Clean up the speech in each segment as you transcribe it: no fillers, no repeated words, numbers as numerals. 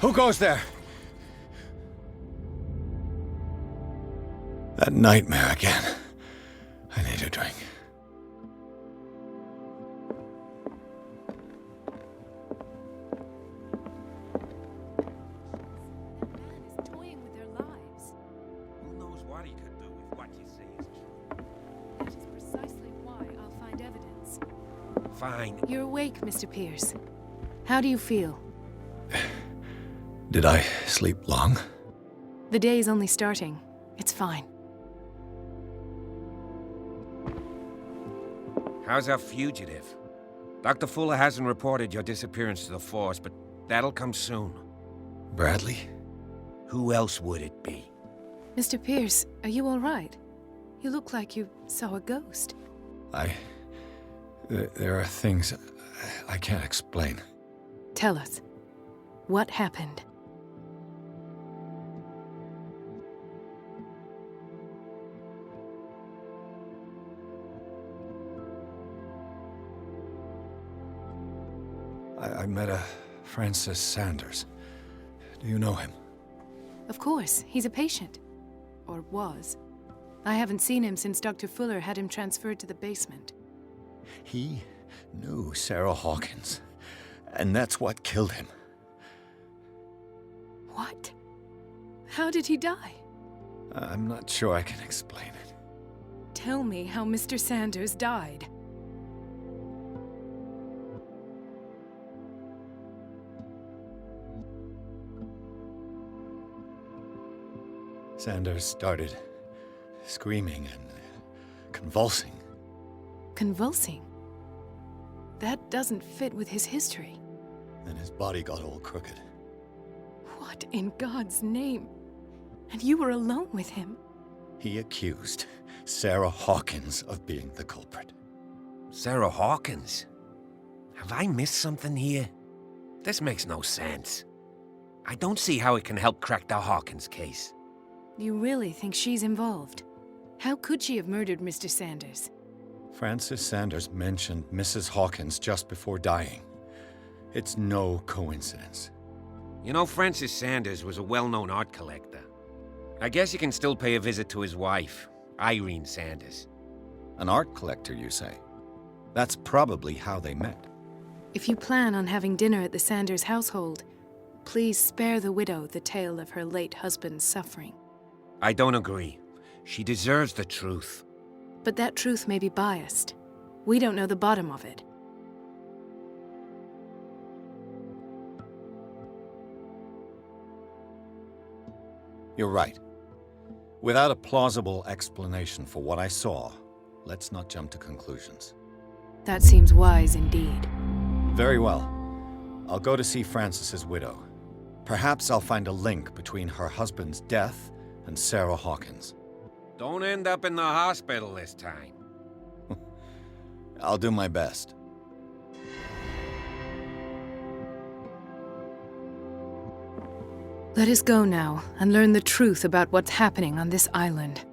Who goes there? That nightmare again. I need a drink. Who knows what he could do if what you say is true? That is precisely why I'll find evidence. Fine. You're awake, Mr. Pierce. How do you feel? Did I sleep long? The day's only starting. It's fine. How's our fugitive? Dr. Fuller hasn't reported your disappearance to the force, but that'll come soon. Bradley? Who else would it be? Mr. Pierce, are you all right? You look like you saw a ghost. There are things I can't explain. Tell us. What happened? I met a Francis Sanders. Do you know him? Of course, he's a patient. Or was. I haven't seen him since Dr. Fuller had him transferred to the basement. He knew Sarah Hawkins, and that's what killed him. What? How did he die? I'm not sure I can explain it. Tell me how Mr. Sanders died. Sanders started screaming and convulsing. Convulsing? That doesn't fit with his history. Then his body got all crooked. What in God's name? And you were alone with him? He accused Sarah Hawkins of being the culprit. Sarah Hawkins? Have I missed something here? This makes no sense. I don't see how it can help crack the Hawkins case. You really think she's involved? How could she have murdered Mr. Sanders? Francis Sanders mentioned Mrs. Hawkins just before dying. It's no coincidence. You know, Francis Sanders was a well-known art collector. I guess you can still pay a visit to his wife, Irene Sanders. An art collector, you say? That's probably how they met. If you plan on having dinner at the Sanders household, please spare the widow the tale of her late husband's suffering. I don't agree. She deserves the truth. But that truth may be biased. We don't know the bottom of it. You're right. Without a plausible explanation for what I saw, let's not jump to conclusions. That seems wise indeed. Very well. I'll go to see Francis's widow. Perhaps I'll find a link between her husband's death and Sarah Hawkins. Don't end up in the hospital this time. I'll do my best. Let us go now and learn the truth about what's happening on this island.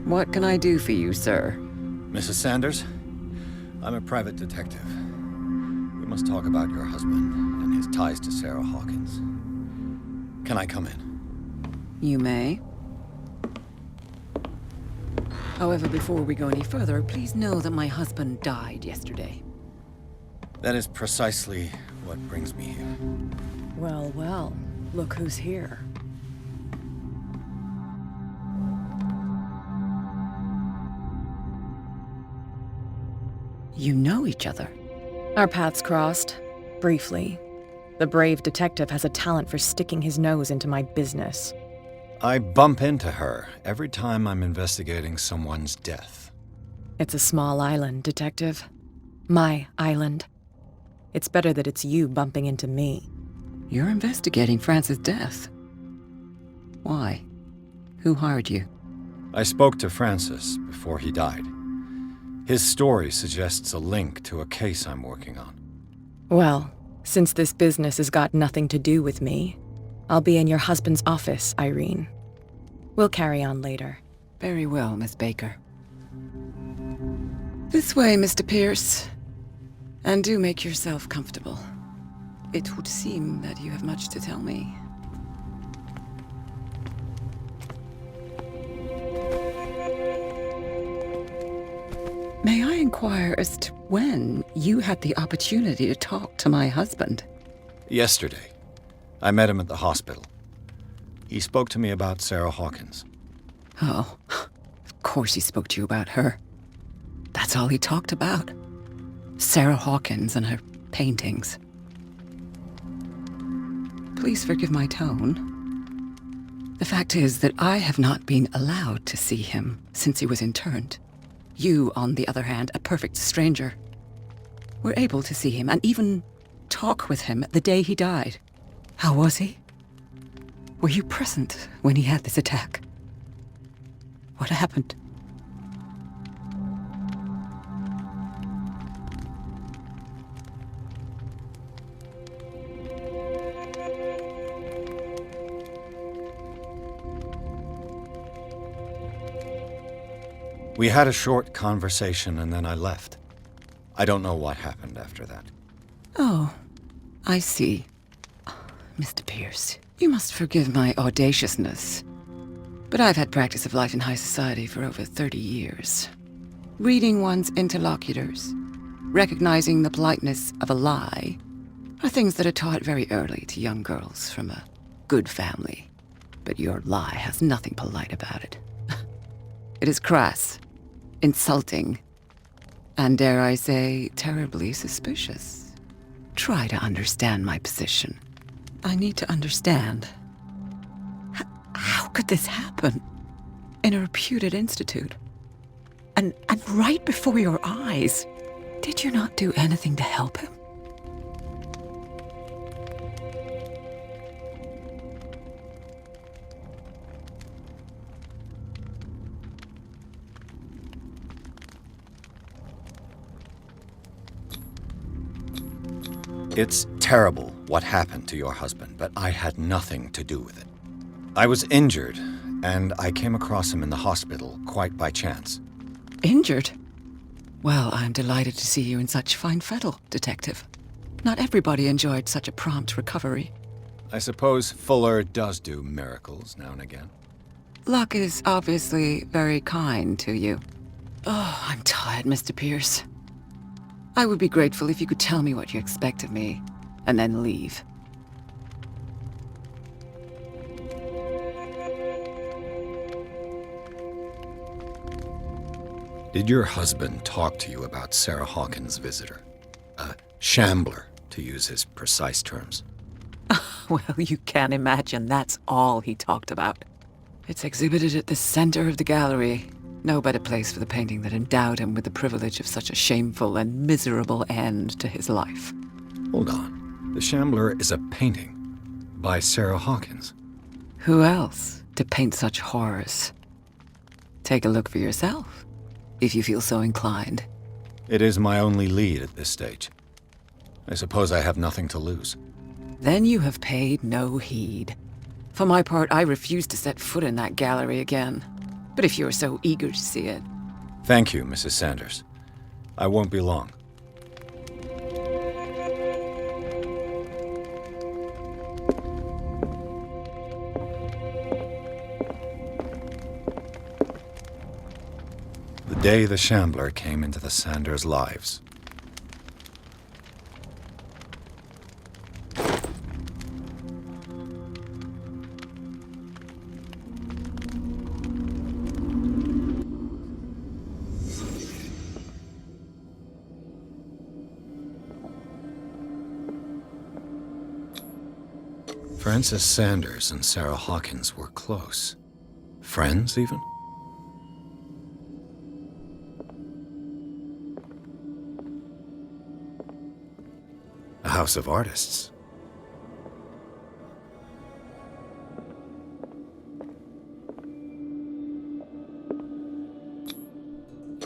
What can I do for you, sir? Mrs. Sanders, I'm a private detective. We must talk about your husband and his ties to Sarah Hawkins. Can I come in? You may. However, before we go any further, please know that my husband died yesterday. That is precisely what brings me here. Well, well, look who's here. You know each other. Our paths crossed, briefly. The brave detective has a talent for sticking his nose into my business. I bump into her every time I'm investigating someone's death. It's a small island, detective. My island. It's better that it's you bumping into me. You're investigating Francis' death. Why? Who hired you? I spoke to Francis before he died. His story suggests a link to a case I'm working on. Well, since this business has got nothing to do with me, I'll be in your husband's office, Irene. We'll carry on later. Very well, Miss Baker. This way, Mr. Pierce. And do make yourself comfortable. It would seem that you have much to tell me. May I inquire as to when you had the opportunity to talk to my husband? Yesterday, I met him at the hospital. He spoke to me about Sarah Hawkins. Oh, of course he spoke to you about her. That's all he talked about. Sarah Hawkins and her paintings. Please forgive my tone. The fact is that I have not been allowed to see him since he was interned. You, on the other hand, a perfect stranger, were able to see him and even talk with him the day he died. How was he? Were you present when he had this attack? What happened? We had a short conversation and then I left. I don't know what happened after that. Oh, I see. Mr. Pierce, you must forgive my audaciousness, but I've had practice of life in high society for over 30 years. Reading one's interlocutors, recognizing the politeness of a lie, are things that are taught very early to young girls from a good family. But your lie has nothing polite about it. It is crass, insulting, and dare I say, terribly suspicious. Try to understand my position. I need to understand. How could this happen? In a reputed institute? And right before your eyes? Did you not do anything to help him? It's terrible what happened to your husband, but I had nothing to do with it. I was injured, and I came across him in the hospital quite by chance. Injured? Well, I'm delighted to see you in such fine fettle, Detective. Not everybody enjoyed such a prompt recovery. I suppose Fuller does do miracles now and again. Luck is obviously very kind to you. Oh, I'm tired, Mr. Pierce. I would be grateful if you could tell me what you expect of me, and then leave. Did your husband talk to you about Sarah Hawkins' visitor? A shambler, to use his precise terms. Well, you can imagine that's all he talked about. It's exhibited at the center of the gallery. No better place for the painting that endowed him with the privilege of such a shameful and miserable end to his life. Hold on. The Shambler is a painting by Sarah Hawkins. Who else to paint such horrors? Take a look for yourself, if you feel so inclined. It is my only lead at this stage. I suppose I have nothing to lose. Then you have paid no heed. For my part, I refuse to set foot in that gallery again. But if you're so eager to see it... Thank you, Mrs. Sanders. I won't be long. The day the Shambler came into the Sanders' lives. Frances Sanders and Sarah Hawkins were close. Friends, even? A house of artists.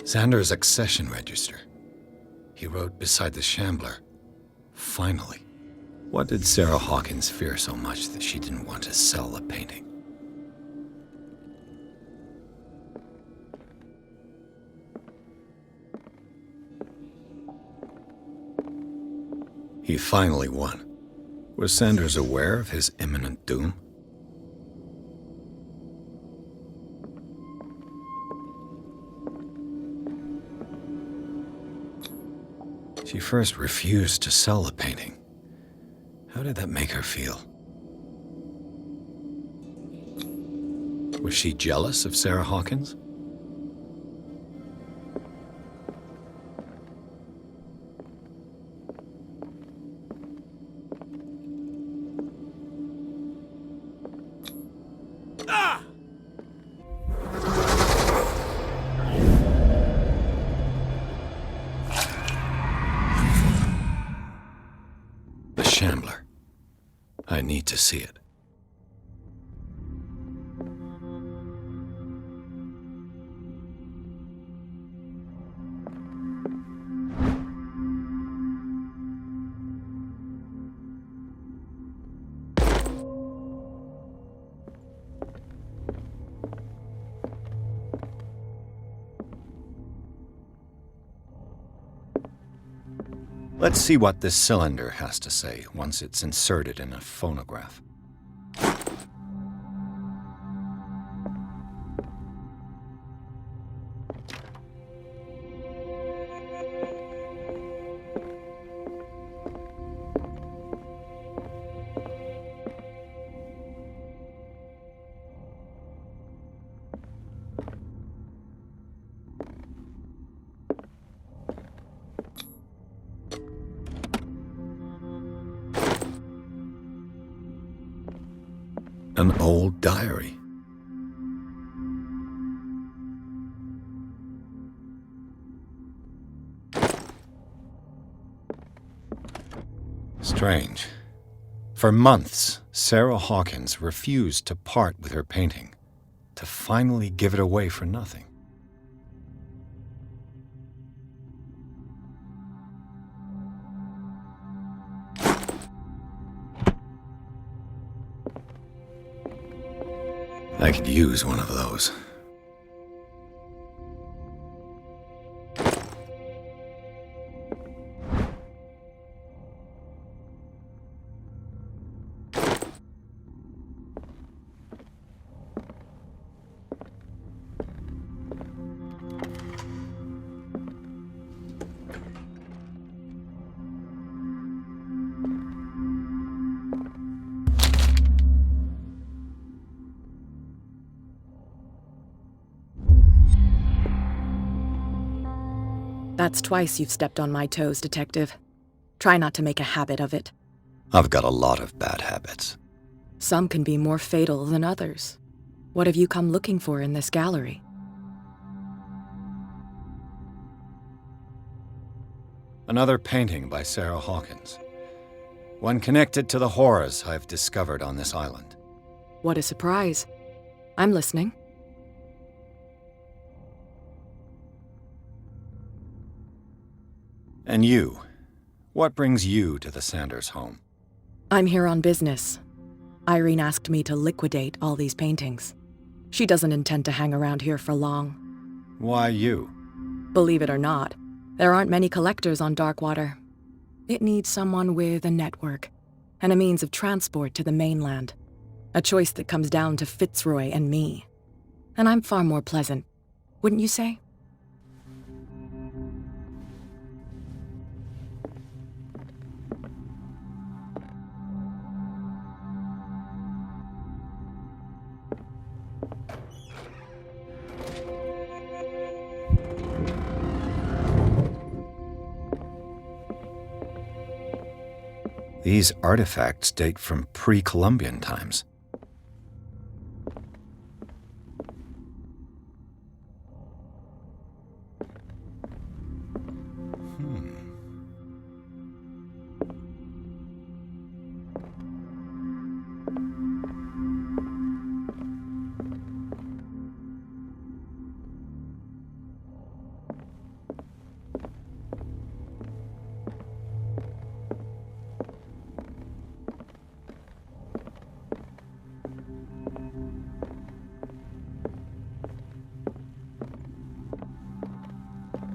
Sanders' accession register. He wrote beside the Shambler, "Finally." What did Sarah Hawkins fear so much that she didn't want to sell the painting? He finally won. Was Sanders aware of his imminent doom? She first refused to sell the painting. How did that make her feel? Was she jealous of Sarah Hawkins? The Shambler. I need to see it. Let's see what this cylinder has to say once it's inserted in a phonograph. An old diary. Strange. For months, Sarah Hawkins refused to part with her painting, to finally give it away for nothing. I could use one of those. That's twice you've stepped on my toes, Detective. Try not to make a habit of it. I've got a lot of bad habits. Some can be more fatal than others. What have you come looking for in this gallery? Another painting by Sarah Hawkins. One connected to the horrors I've discovered on this island. What a surprise. I'm listening. And you? What brings you to the Sanders home? I'm here on business. Irene asked me to liquidate all these paintings. She doesn't intend to hang around here for long. Why you? Believe it or not, there aren't many collectors on Darkwater. It needs someone with a network, and a means of transport to the mainland. A choice that comes down to Fitzroy and me. And I'm far more pleasant, wouldn't you say? These artifacts date from pre-Columbian times.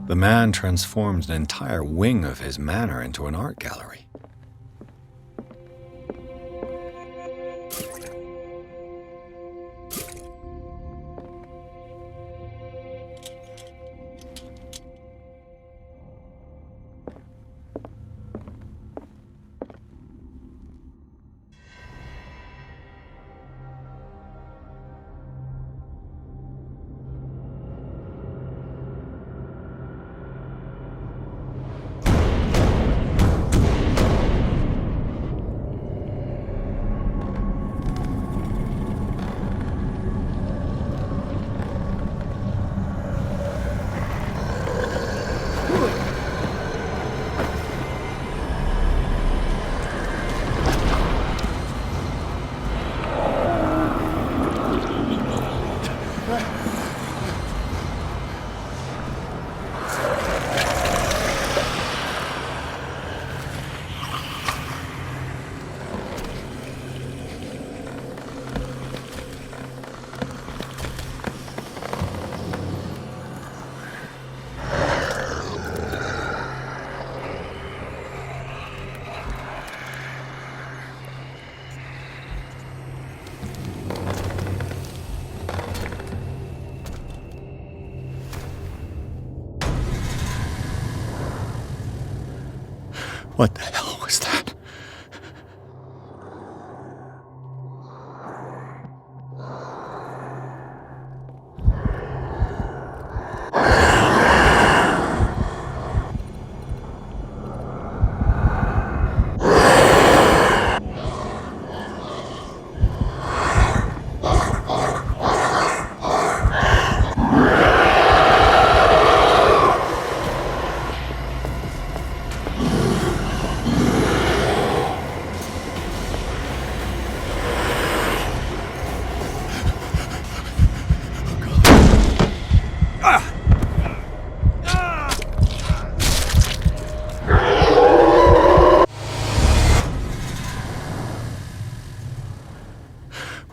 The man transforms an entire wing of his manor into an art gallery. What the hell was that?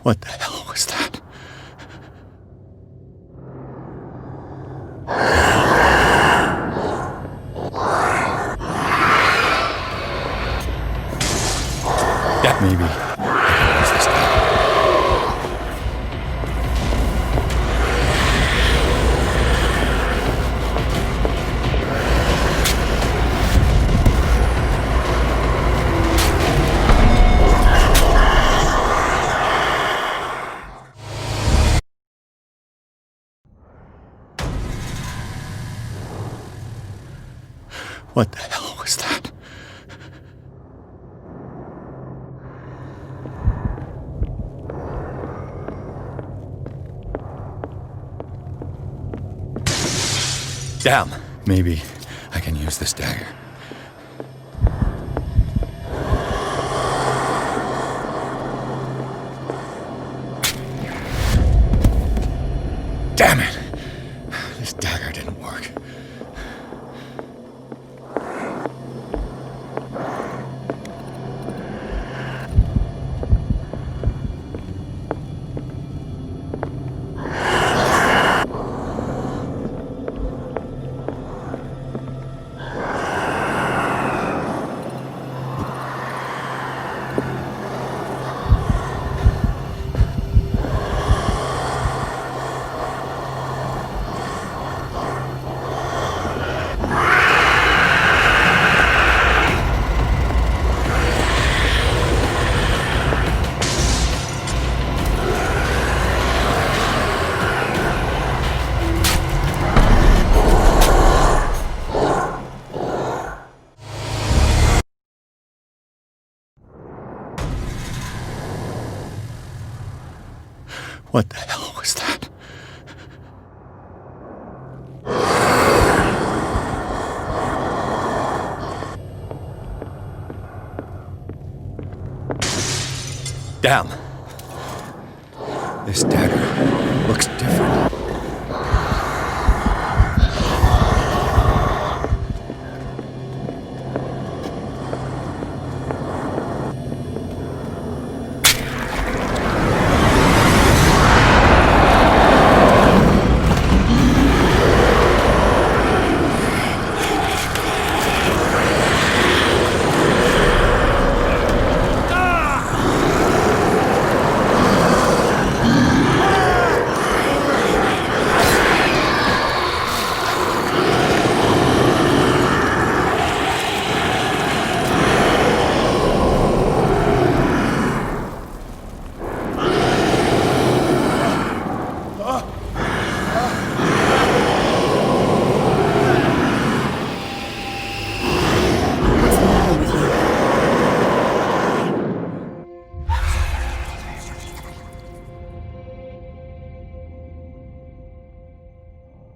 What the hell was that? Yeah, maybe I can use this guy. What the hell was that? Damn, maybe I can use this dagger. Damn it! This dagger didn't work. What the hell was that? Damn. This dagger looks different.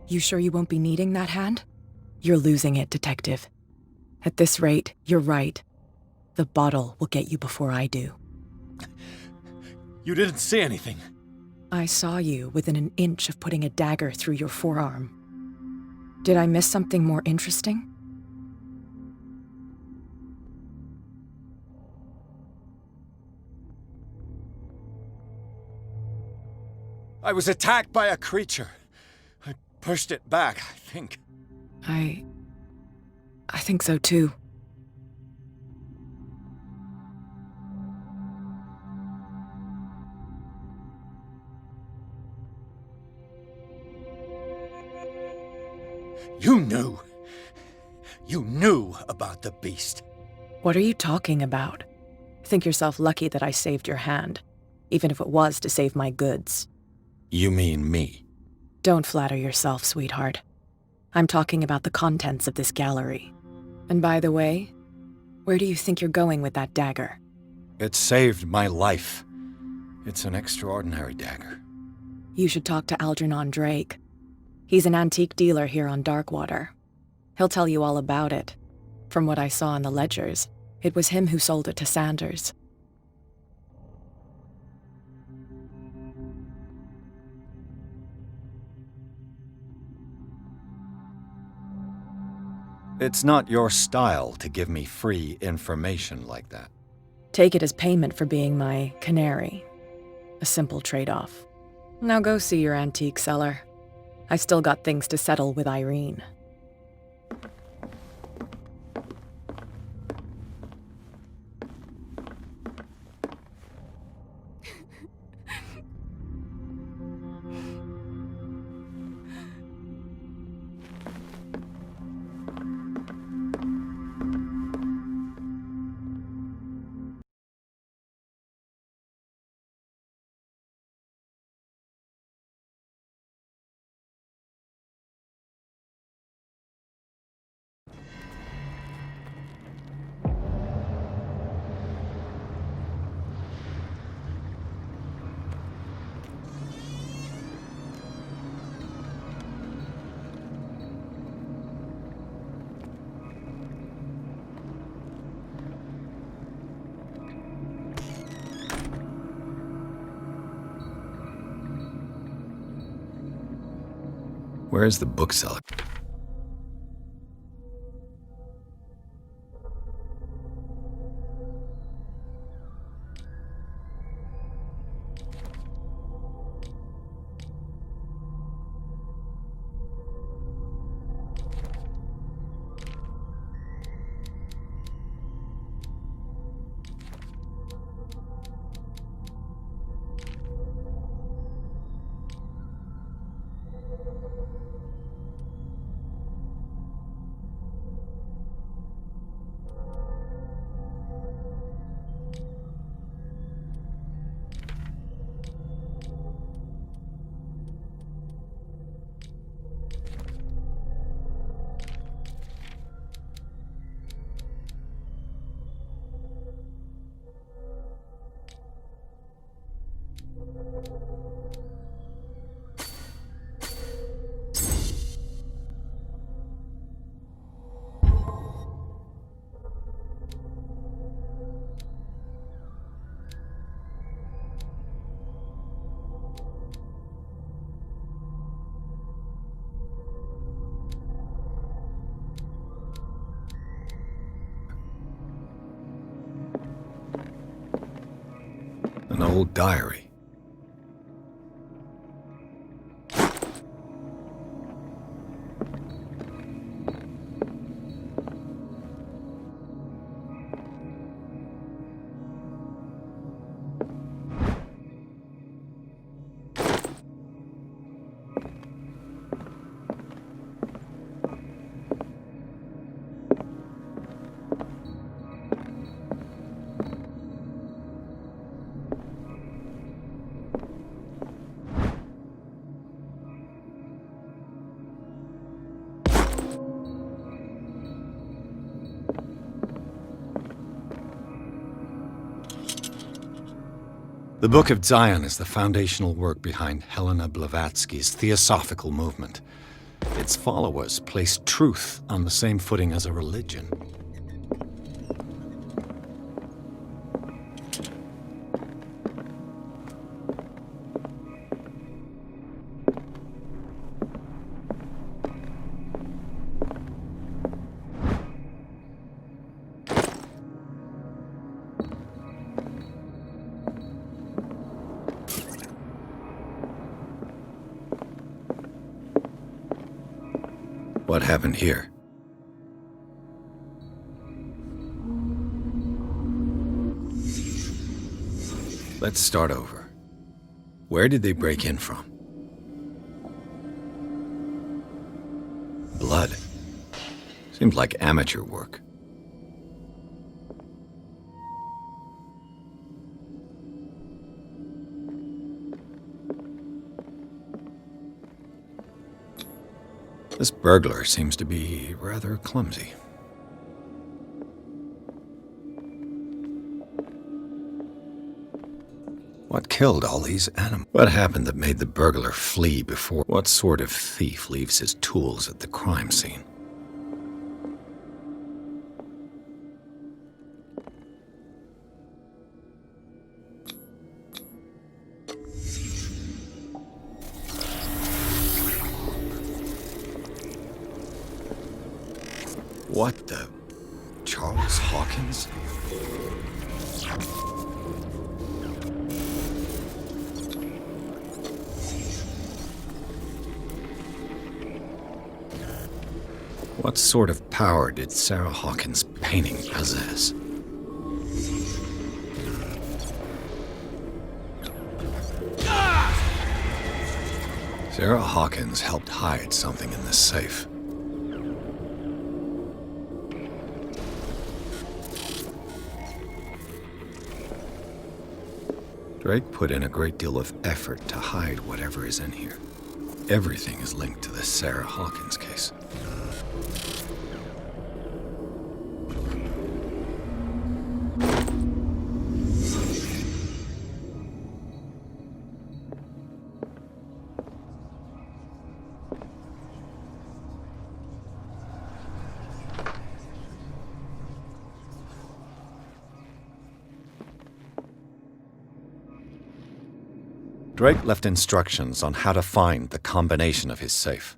You sure you won't be needing that hand? You're losing it, Detective. At this rate, you're right. The bottle will get you before I do. You didn't see anything. I saw you within an inch of putting a dagger through your forearm. Did I miss something more interesting? I was attacked by a creature. I pushed it back, I think. I think so too. You knew. You knew about the beast. What are you talking about? Think yourself lucky that I saved your hand, even if it was to save my goods. You mean me? Don't flatter yourself, sweetheart. I'm talking about the contents of this gallery. And by the way, where do you think you're going with that dagger? It saved my life. It's an extraordinary dagger. You should talk to Algernon Drake. He's an antique dealer here on Darkwater. He'll tell you all about it. From what I saw in the ledgers, it was him who sold it to Sanders. It's not your style to give me free information like that. Take it as payment for being my canary. A simple trade-off. Now go see your antique seller. I've still got things to settle with Irene. Where's the bookseller? old diary. The Book of Zion is the foundational work behind Helena Blavatsky's theosophical movement. Its followers place truth on the same footing as a religion. What happened here? Let's start over. Where did they break in from? Blood. Seems like amateur work. This burglar seems to be rather clumsy. What killed all these animals? What happened that made the burglar flee before? What sort of thief leaves his tools at the crime scene? What the? Charles Hawkins? What sort of power did Sarah Hawkins' painting possess? Sarah Hawkins helped hide something in this safe. Drake put in a great deal of effort to hide whatever is in here. Everything is linked to the Sarah Hawkins case. Drake left instructions on how to find the combination of his safe.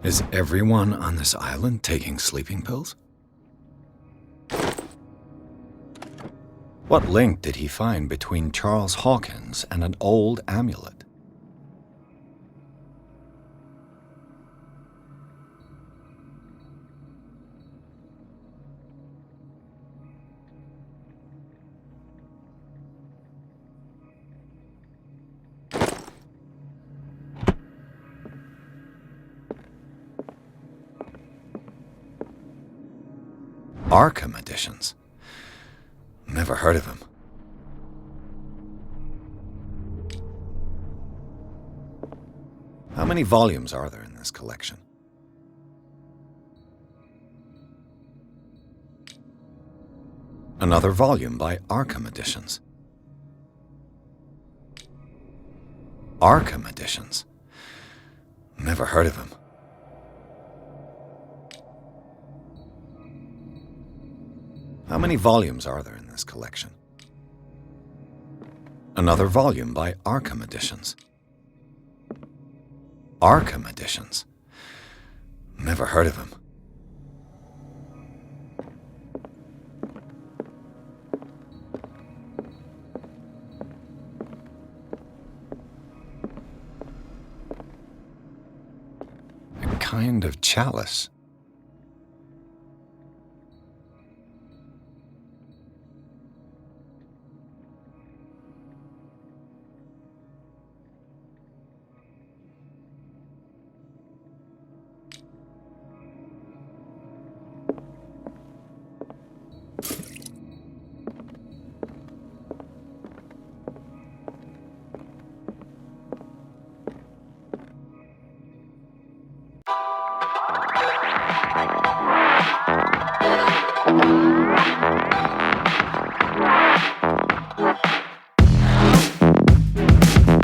Is everyone on this island taking sleeping pills? What link did he find between Charles Hawkins and an old amulet? Arkham editions. Never heard of him. How many volumes are there in this collection? Another volume by Arkham Editions. Arkham Editions. Never heard of him. How many volumes are there in this collection? Another volume by Arkham Editions. Arkham Editions. Never heard of him. A kind of chalice.